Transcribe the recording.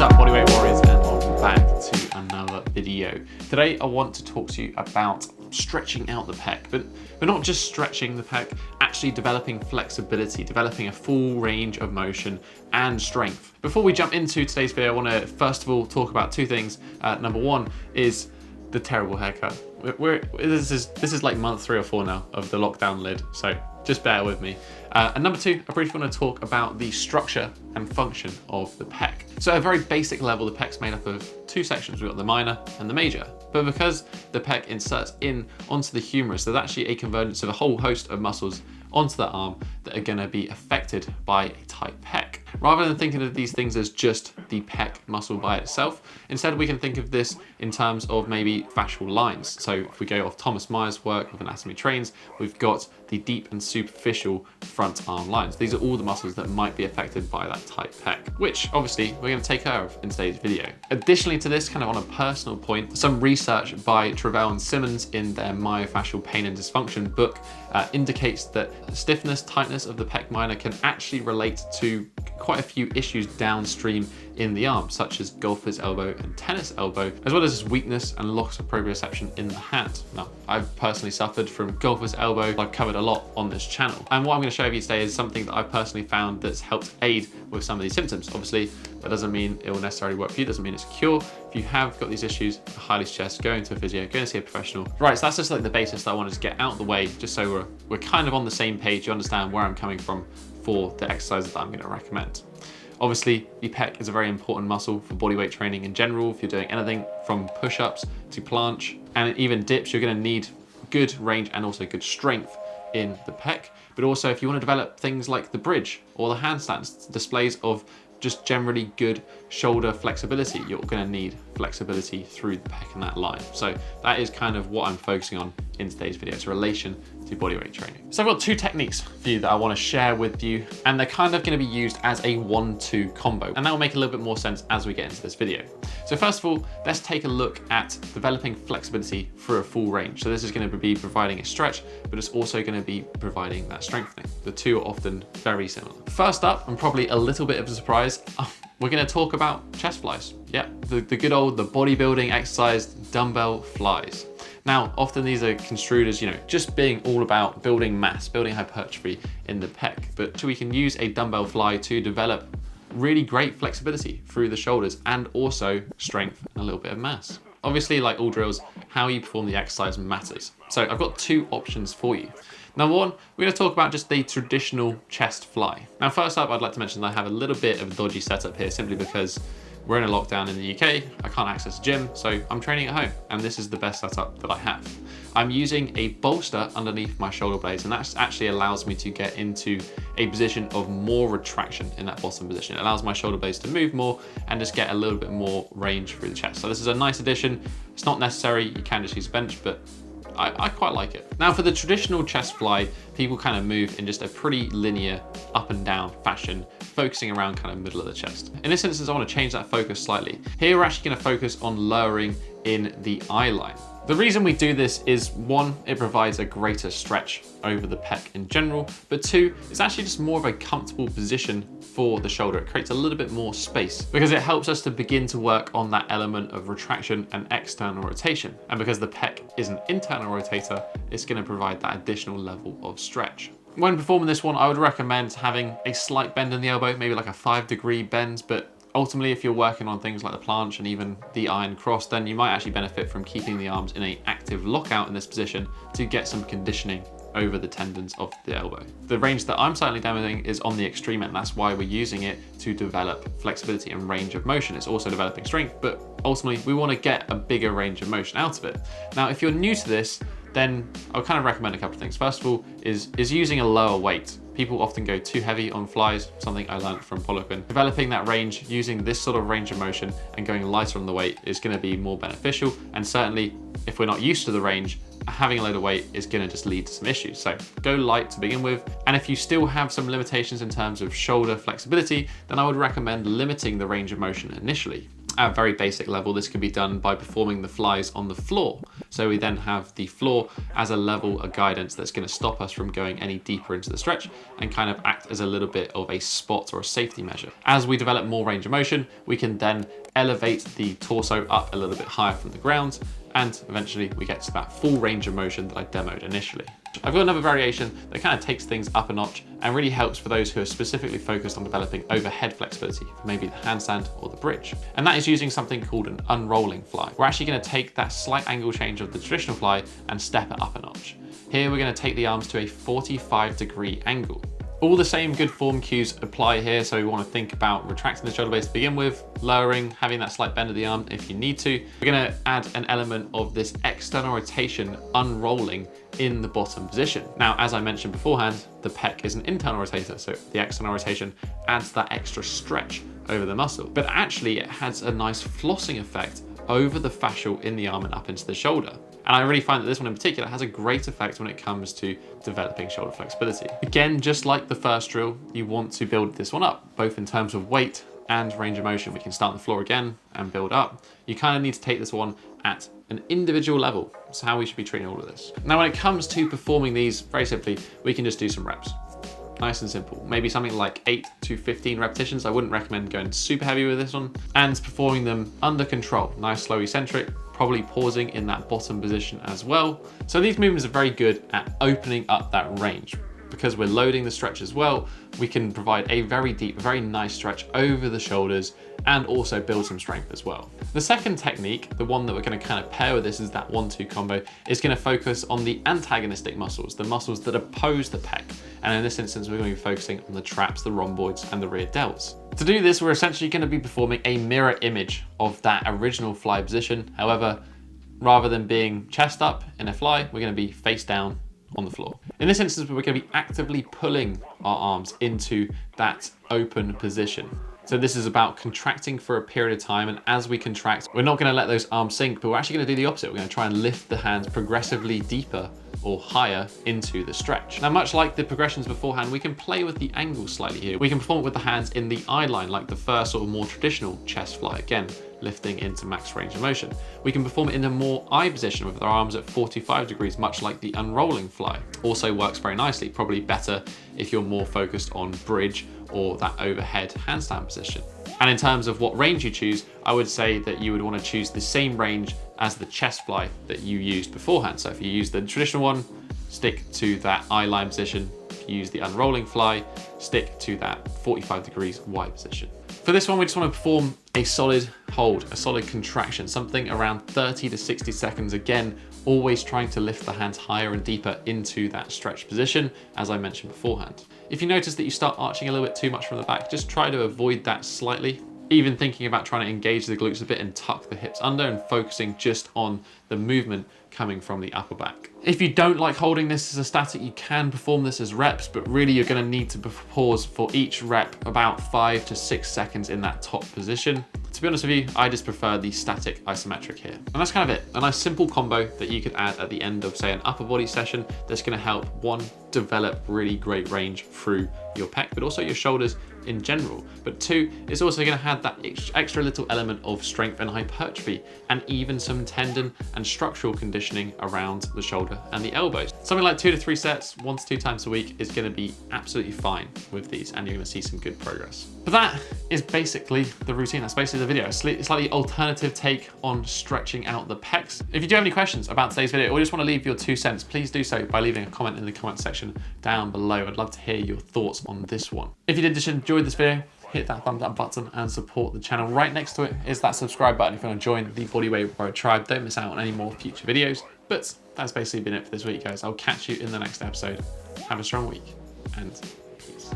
up, bodyweight warriors, and welcome back to another video. Today I want to talk to you about stretching out the pec, but not just stretching the pec, actually developing flexibility, developing a full range of motion and strength. Before we jump into today's video, I want to first of all talk about two things. Number one is the terrible haircut. This is like month 3 or 4 now of the lockdown lid, so just bear with me. And number two, I briefly want to talk about the structure and function of the pec. So at a very basic level, the pec's made up of 2 sections. We've got the minor and the major. But because the pec inserts in onto the humerus, there's actually a convergence of a whole host of muscles onto the arm that are going to be affected by a tight pec. Rather than thinking of these things as just the pec muscle by itself, instead we can think of this in terms of maybe fascial lines. So if we go off Thomas Myers' work with anatomy trains, we've got the deep and superficial front arm lines. These are all the muscles that might be affected by that tight pec, which obviously we're going to take care of in today's video. Additionally to this, kind of on a personal point, some research by Travell and Simmons in their Myofascial Pain and Dysfunction book indicates that stiffness, tightness of the pec minor can actually relate to quite a few issues downstream in the arm, such as golfer's elbow and tennis elbow, as well as weakness and loss of proprioception in the hand. Now, I've personally suffered from golfer's elbow. I've covered a lot on this channel. And what I'm going to show you today is something that I've personally found that's helped aid with some of these symptoms. Obviously, that doesn't mean it will necessarily work for you, doesn't mean it's a cure. If you have got these issues, I highly suggest going to a physio, going to see a professional. Right, so that's just like the basis that I wanted to get out of the way, just so we're kind of on the same page, you understand where I'm coming from for the exercises that I'm going to recommend. Obviously, the pec is a very important muscle for bodyweight training in general. If you're doing anything from push-ups to planche and even dips, you're going to need good range and also good strength in the pec. But also, if you want to develop things like the bridge or the handstands, displays of just generally good shoulder flexibility, you're going to need flexibility through the pec and that line. So that is kind of what I'm focusing on in today's video. It's a relation to bodyweight training. So I've got 2 techniques for you that I want to share with you, and they're kind of going to be used as a 1-2 combo, and that will make a little bit more sense as we get into this video. So first of all, let's take a look at developing flexibility through a full range. So this is going to be providing a stretch, but it's also going to be providing that strengthening. The two are often very similar. First up, and probably a little bit of a surprise, we're going to talk about chest flies. Yeah, the good old, the bodybuilding exercise, dumbbell flies. Now, often these are construed as, just being all about building mass, building hypertrophy in the pec, but we can use a dumbbell fly to develop really great flexibility through the shoulders and also strength and a little bit of mass. Obviously, like all drills, how you perform the exercise matters. So I've got 2 options for you. Number one, we're going to talk about just the traditional chest fly. Now, first up, I'd like to mention that I have a little bit of a dodgy setup here simply because we're in a lockdown in the UK, I can't access a gym, so I'm training at home, and this is the best setup that I have. I'm using a bolster underneath my shoulder blades, and that actually allows me to get into a position of more retraction in that bottom position. It allows my shoulder blades to move more and just get a little bit more range through the chest. So this is a nice addition. It's not necessary, you can just use a bench, but I quite like it. Now for the traditional chest fly, people kind of move in just a pretty linear up and down fashion, focusing around kind of middle of the chest. In this instance, I want to change that focus slightly. Here we're actually going to focus on lowering in the eye line. The reason we do this is 1, it provides a greater stretch over the pec in general, but 2, it's actually just more of a comfortable position for the shoulder. It creates a little bit more space because it helps us to begin to work on that element of retraction and external rotation. And because the pec is an internal rotator, it's going to provide that additional level of stretch. When performing this one, I would recommend having a slight bend in the elbow, maybe like a 5-degree bend, but ultimately, if you're working on things like the planche and even the iron cross, then you might actually benefit from keeping the arms in an active lockout in this position to get some conditioning over the tendons of the elbow. The range that I'm certainly demoing is on the extreme end. That's why we're using it to develop flexibility and range of motion. It's also developing strength, but ultimately we want to get a bigger range of motion out of it. Now, if you're new to this, then I'll kind of recommend a couple of things. First of all, is using a lower weight. People often go too heavy on flies, something I learned from Poliquin. Developing that range, using this sort of range of motion and going lighter on the weight is going to be more beneficial. And certainly, if we're not used to the range, having a load of weight is going to just lead to some issues. So go light to begin with. And if you still have some limitations in terms of shoulder flexibility, then I would recommend limiting the range of motion initially. At a very basic level, this can be done by performing the flies on the floor. So we then have the floor as a level of guidance that's going to stop us from going any deeper into the stretch and kind of act as a little bit of a spot or a safety measure. As we develop more range of motion, we can then elevate the torso up a little bit higher from the ground, and eventually we get to that full range of motion that I demoed initially. I've got another variation that kind of takes things up a notch and really helps for those who are specifically focused on developing overhead flexibility for maybe the handstand or the bridge. And that is using something called an unrolling fly. We're actually going to take that slight angle change of the traditional fly and step it up a notch. Here we're going to take the arms to a 45-degree angle. All the same good form cues apply here, so we want to think about retracting the shoulder blades to begin with, lowering, having that slight bend of the arm if you need to. We're going to add an element of this external rotation unrolling in the bottom position. Now, as I mentioned beforehand, the pec is an internal rotator, so the external rotation adds that extra stretch over the muscle. But actually, it has a nice flossing effect over the fascial in the arm and up into the shoulder. And I really find that this one in particular has a great effect when it comes to developing shoulder flexibility. Again, just like the first drill, you want to build this one up, both in terms of weight and range of motion. We can start on the floor again and build up. You kind of need to take this one at an individual level. That's how we should be treating all of this. Now, when it comes to performing these, very simply, we can just do some reps. Nice and simple. Maybe something like 8 to 15 repetitions. I wouldn't recommend going super heavy with this one, and performing them under control. Nice, slow, eccentric, probably pausing in that bottom position as well. So these movements are very good at opening up that range. Because we're loading the stretch as well, we can provide a very deep, very nice stretch over the shoulders and also build some strength as well. The second technique, the one that we're going to kind of pair with this is that 1-2 combo, is going to focus on the antagonistic muscles, the muscles that oppose the pec. And in this instance, we're going to be focusing on the traps, the rhomboids, and the rear delts. To do this, we're essentially going to be performing a mirror image of that original fly position. However, rather than being chest up in a fly, we're going to be face down on the floor. In this instance, we're going to be actively pulling our arms into that open position. So this is about contracting for a period of time, and as we contract, we're not going to let those arms sink, but we're actually going to do the opposite. We're going to try and lift the hands progressively deeper or higher into the stretch. Now, much like the progressions beforehand, we can play with the angle slightly here. We can perform it with the hands in the eye line, like the first sort of more traditional chest fly, again, lifting into max range of motion. We can perform it in a more eye position with our arms at 45 degrees, much like the unrolling fly. Also works very nicely, probably better if you're more focused on bridge or that overhead handstand position. And in terms of what range you choose, I would say that you would want to choose the same range as the chest fly that you used beforehand. So if you use the traditional one, stick to that eye line position. If you use the unrolling fly, stick to that 45 degrees wide position. For this one, we just want to perform a solid hold, a solid contraction, something around 30 to 60 seconds. Again, always trying to lift the hands higher and deeper into that stretch position, as I mentioned beforehand. If you notice that you start arching a little bit too much from the back, just try to avoid that slightly. Even thinking about trying to engage the glutes a bit and tuck the hips under and focusing just on the movement coming from the upper back. If you don't like holding this as a static, you can perform this as reps, but really you're going to need to pause for each rep about 5 to 6 seconds in that top position. To be honest with you, I just prefer the static isometric here. And that's kind of it. A nice simple combo that you could add at the end of, say, an upper body session that's going to help, one, develop really great range through your pec, but also your shoulders in general. But two, it's also going to have that extra little element of strength and hypertrophy, and even some tendon and structural conditioning around the shoulder and the elbows. Something like 2 to 3 sets, 1 to 2 times a week is going to be absolutely fine with these, and you're going to see some good progress. But that is basically the routine. That's basically the video. A slightly alternative take on stretching out the pecs. If you do have any questions about today's video, or just want to leave your 2 cents, please do so by leaving a comment in the comment section down below. I'd love to hear your thoughts on this one. If you did just enjoy this video, hit that thumbs up button and support the channel. Right next to it is that subscribe button if you want to join the Bodyweight Warrior tribe. Don't miss out on any more future videos. But that's basically been it for this week, guys. I'll catch you in the next episode. Have a strong week, and peace.